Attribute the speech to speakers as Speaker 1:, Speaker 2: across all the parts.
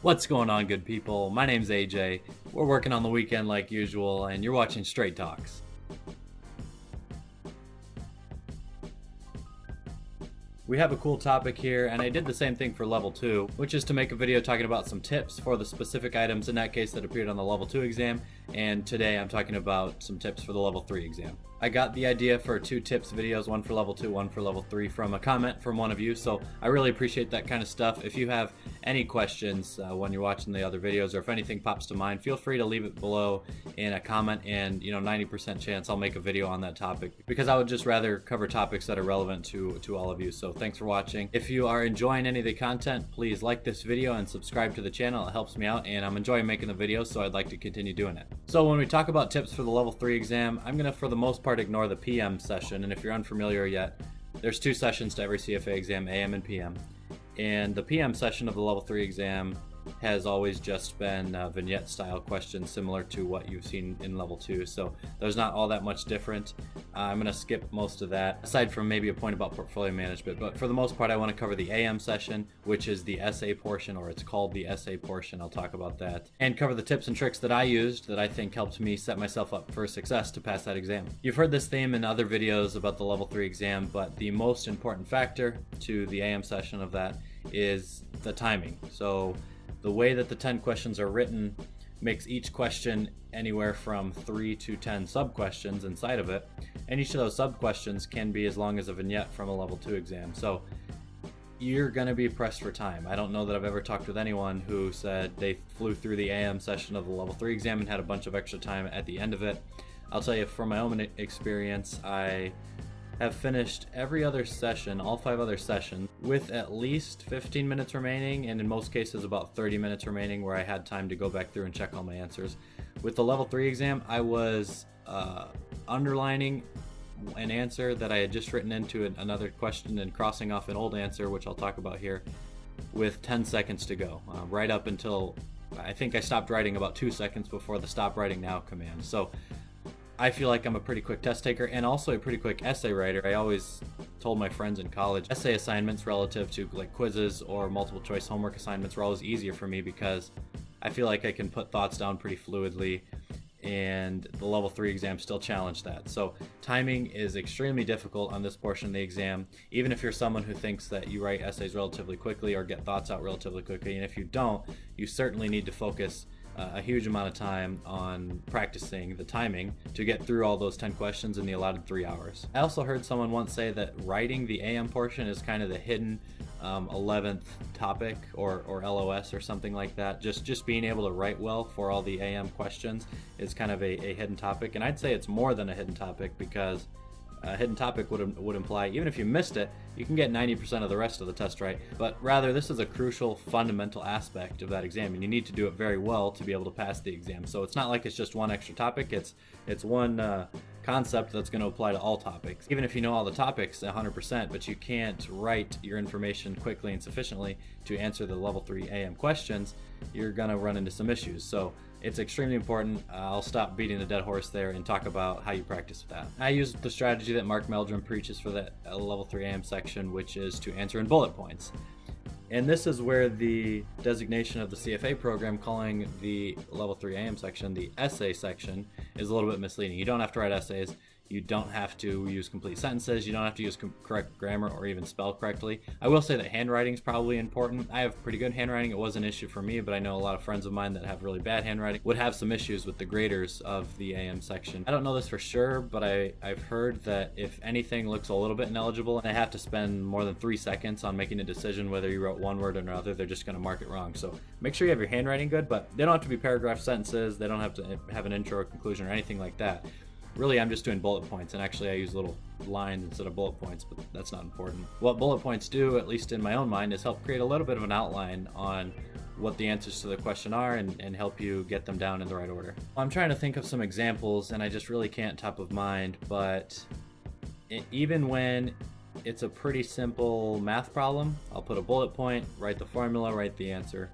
Speaker 1: What's going on, good people? My name's AJ. We're working on the weekend like usual, and you're watching Straight Talks. We have a cool topic here, and I did the same thing for level 2, which is to make a video talking about some tips for the specific items in that case that appeared on the level 2 exam, and today I'm talking about some tips for the level 3 exam. I got the idea for 2 tips videos, one for level 2, one for level 3, from a comment from one of you, so I really appreciate that kind of stuff. If you have any questions when you're watching the other videos, or if anything pops to mind, feel free to leave it below in a comment, and 90% chance I'll make a video on that topic, because I would just rather cover topics that are relevant to all of you. So thanks for watching. If you are enjoying any of the content, please like this video and subscribe to the channel. It helps me out, and I'm enjoying making the videos, so I'd like to continue doing it. So when we talk about tips for the level 3 exam, I'm going to, for the most part, ignore the PM session. And if you're unfamiliar yet, there's 2 sessions to every CFA exam, AM and PM. And the PM session of the level 3 exam has always just been vignette style questions similar to what you've seen in level 2, so there's not all that much different. I'm going to skip most of that, aside from maybe a point about portfolio management, but for the most part I want to cover the AM session, which is the essay portion, or it's called the essay portion. I'll talk about that, and cover the tips and tricks that I used that I think helped me set myself up for success to pass that exam. You've heard this theme in other videos about the level 3 exam, but the most important factor to the AM session of that is the timing. So the way that the 10 questions are written makes each question anywhere from 3 to 10 sub-questions inside of it, and each of those sub-questions can be as long as a vignette from a level 2 exam. So you're going to be pressed for time. I don't know that I've ever talked with anyone who said they flew through the AM session of the level 3 exam and had a bunch of extra time at the end of it. I'll tell you from my own experience, I have finished every other session, all 5 other sessions, with at least 15 minutes remaining, and in most cases about 30 minutes remaining where I had time to go back through and check all my answers. With the level 3 exam, I was underlining an answer that I had just written into another question and crossing off an old answer, which I'll talk about here, with 10 seconds to go, right up until I think I stopped writing about 2 seconds before the stop writing now command. So I feel like I'm a pretty quick test taker and also a pretty quick essay writer. I always told my friends in college, essay assignments relative to like quizzes or multiple choice homework assignments were always easier for me because I feel like I can put thoughts down pretty fluidly, and the level 3 exam still challenged that. So timing is extremely difficult on this portion of the exam, even if you're someone who thinks that you write essays relatively quickly or get thoughts out relatively quickly. And if you don't, you certainly need to focus a huge amount of time on practicing the timing to get through all those 10 questions in the allotted 3 hours. I also heard someone once say that writing the AM portion is kind of the hidden 11th topic, or LOS or something like that. Just being able to write well for all the AM questions is kind of a hidden topic, and I'd say it's more than a hidden topic, because a hidden topic would imply even if you missed it, you can get 90% of the rest of the test right. But rather, this is a crucial fundamental aspect of that exam, and you need to do it very well to be able to pass the exam. So it's not like it's just one extra topic, it's one concept that's going to apply to all topics. Even if you know all the topics 100%, but you can't write your information quickly and sufficiently to answer the level 3 AM questions, you're going to run into some issues. So it's extremely important. I'll stop beating the dead horse there and talk about how you practice with that. I use the strategy that Mark Meldrum preaches for that level 3 AM section, which is to answer in bullet points. And this is where the designation of the CFA program calling the level 3 AM section the essay section is a little bit misleading. You don't have to write essays. You don't have to use complete sentences. You don't have to use correct grammar or even spell correctly. I will say that handwriting is probably important. I have pretty good handwriting. It was an issue for me, but I know a lot of friends of mine that have really bad handwriting would have some issues with the graders of the AM section. I don't know this for sure, but I've heard that if anything looks a little bit ineligible and they have to spend more than 3 seconds on making a decision whether you wrote one word or another, they're just going to mark it wrong. So make sure you have your handwriting good, but they don't have to be paragraph sentences. They don't have to have an intro or conclusion or anything like that. Really, I'm just doing bullet points, and actually I use little lines instead of bullet points, but that's not important. What bullet points do, at least in my own mind, is help create a little bit of an outline on what the answers to the question are and help you get them down in the right order. I'm trying to think of some examples, and I just really can't top of mind, but even when it's a pretty simple math problem, I'll put a bullet point, write the formula, write the answer.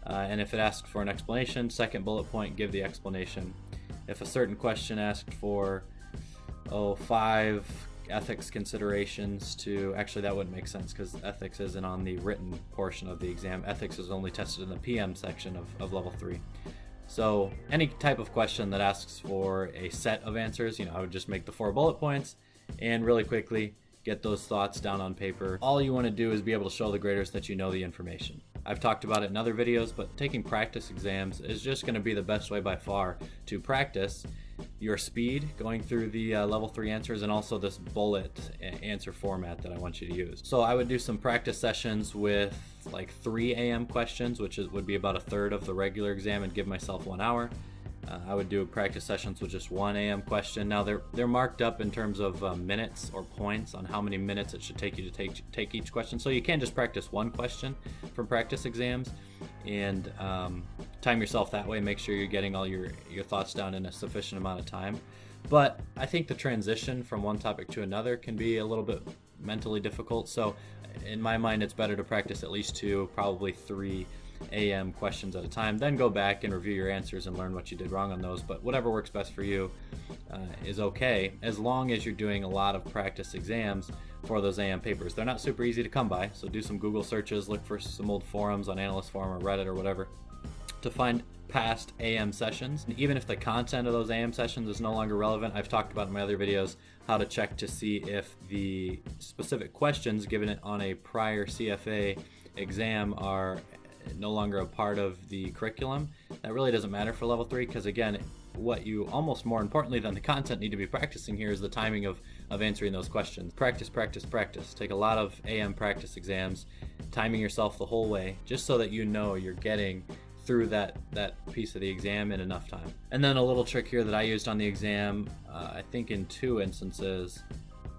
Speaker 1: And if it asks for an explanation, second bullet point, give the explanation. If a certain question asked for 5 ethics considerations to, actually that wouldn't make sense because ethics isn't on the written portion of the exam. Ethics is only tested in the PM section of level 3. So any type of question that asks for a set of answers, I would just make the 4 bullet points and really quickly get those thoughts down on paper. All you want to do is be able to show the graders that you know the information. I've talked about it in other videos, but taking practice exams is just going to be the best way by far to practice your speed going through the level 3 answers, and also this bullet answer format that I want you to use. So I would do some practice sessions with like 3 AM questions, which would be about a third of the regular exam, and give myself 1 hour. I would do practice sessions with just 1 AM question. Now they're marked up in terms of minutes or points on how many minutes it should take you to take each question. So you can't just practice 1 question from practice exams and time yourself that way. Make sure you're getting all your thoughts down in a sufficient amount of time. But I think the transition from one topic to another can be a little bit mentally difficult. So in my mind, it's better to practice at least 2, probably 3 AM questions at a time, then go back and review your answers and learn what you did wrong on those. But whatever works best for you is okay, as long as you're doing a lot of practice exams for those AM papers. They're not super easy to come by, so do some Google searches, look for some old forums on Analyst Forum or Reddit or whatever to find past AM sessions. And even if the content of those AM sessions is no longer relevant, I've talked about in my other videos how to check to see if the specific questions given on a prior CFA exam are no longer a part of the curriculum. That really doesn't matter for level 3, because again, what you almost more importantly than the content need to be practicing here is the timing of answering those questions. Practice, practice, practice. Take a lot of AM practice exams, timing yourself the whole way, just so that you know you're getting through that piece of the exam in enough time. And then a little trick here that I used on the exam, I think in 2 instances,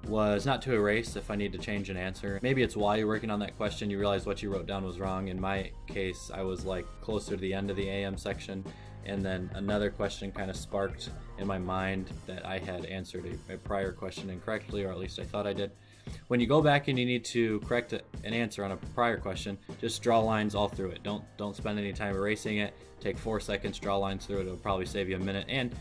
Speaker 1: was not to erase if I need to change an answer. Maybe it's while you're working on that question you realize what you wrote down was wrong. In my case, I was like closer to the end of the AM section, and then another question kind of sparked in my mind that I had answered a prior question incorrectly, or at least I thought I did. When you go back and you need to correct an answer on a prior question, just draw lines all through it. Don't spend any time erasing it. Take 4 seconds, draw lines through it. It'll probably save you a minute. And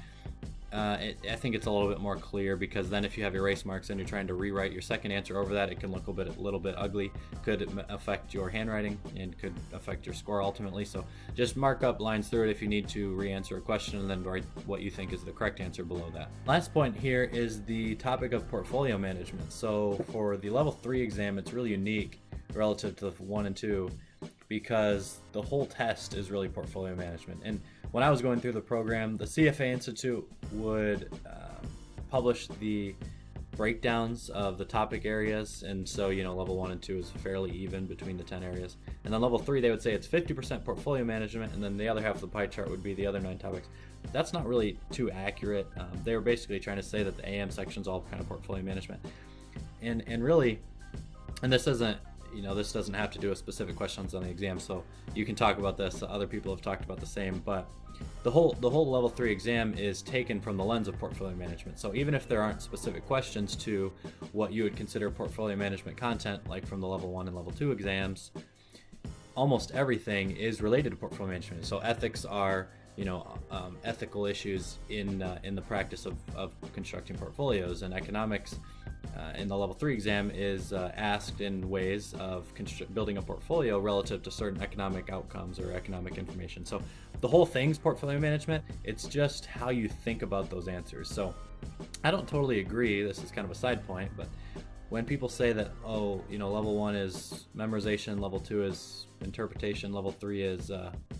Speaker 1: I think it's a little bit more clear, because then if you have erase marks and you're trying to rewrite your second answer over that, it can look a little bit ugly, could affect your handwriting and could affect your score ultimately. So just mark up lines through it if you need to re-answer a question, and then write what you think is the correct answer below that. Last point here is the topic of portfolio management. So for the level 3 exam, it's really unique relative to the 1 and 2, because the whole test is really portfolio management. And when I was going through the program, the CFA Institute would publish the breakdowns of the topic areas, and so level 1 and 2 is fairly even between the 10 areas. And then level 3, they would say it's 50% portfolio management, and then the other half of the pie chart would be the other 9 topics. That's not really too accurate. They were basically trying to say that the AM section's all kind of portfolio management, and really, and this isn't, this doesn't have to do with specific questions on the exam, so you can talk about this. Other people have talked about the same, but the whole level 3 exam is taken from the lens of portfolio management. So even if there aren't specific questions to what you would consider portfolio management content, like from the level 1 and level 2 exams, almost everything is related to portfolio management. So ethics are ethical issues in the practice of constructing portfolios, and economics in the level 3 exam is asked in ways of building a portfolio relative to certain economic outcomes or economic information. So the whole thing's portfolio management. It's just how you think about those answers. So I don't totally agree. This is kind of a side point, but when people say that, level 1 is memorization, level 2 is interpretation, level 3 is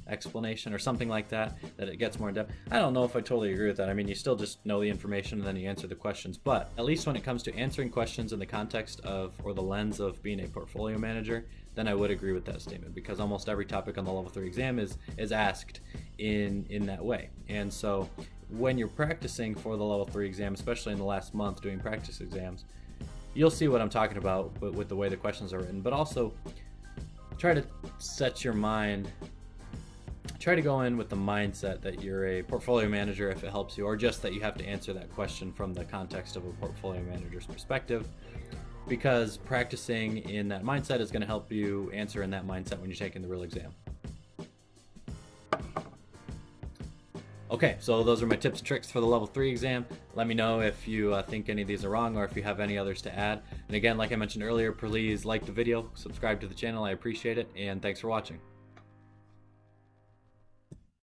Speaker 1: explanation, or something like that it gets more in depth, I don't know if I totally agree with that. I mean, you still just know the information and then you answer the questions, but at least when it comes to answering questions in the context of, or the lens of, being a portfolio manager, then I would agree with that statement, because almost every topic on the level 3 exam is asked in that way. And so when you're practicing for the level 3 exam, especially in the last month doing practice exams, you'll see what I'm talking about with the way the questions are written. But also try to set your mind, try to go in with the mindset that you're a portfolio manager if it helps you, or just that you have to answer that question from the context of a portfolio manager's perspective, because practicing in that mindset is going to help you answer in that mindset when you're taking the real exam. Okay, so those are my tips and tricks for the level 3 exam. Let me know if you think any of these are wrong or if you have any others to add. And again, like I mentioned earlier, please like the video, subscribe to the channel, I appreciate it, and thanks for watching.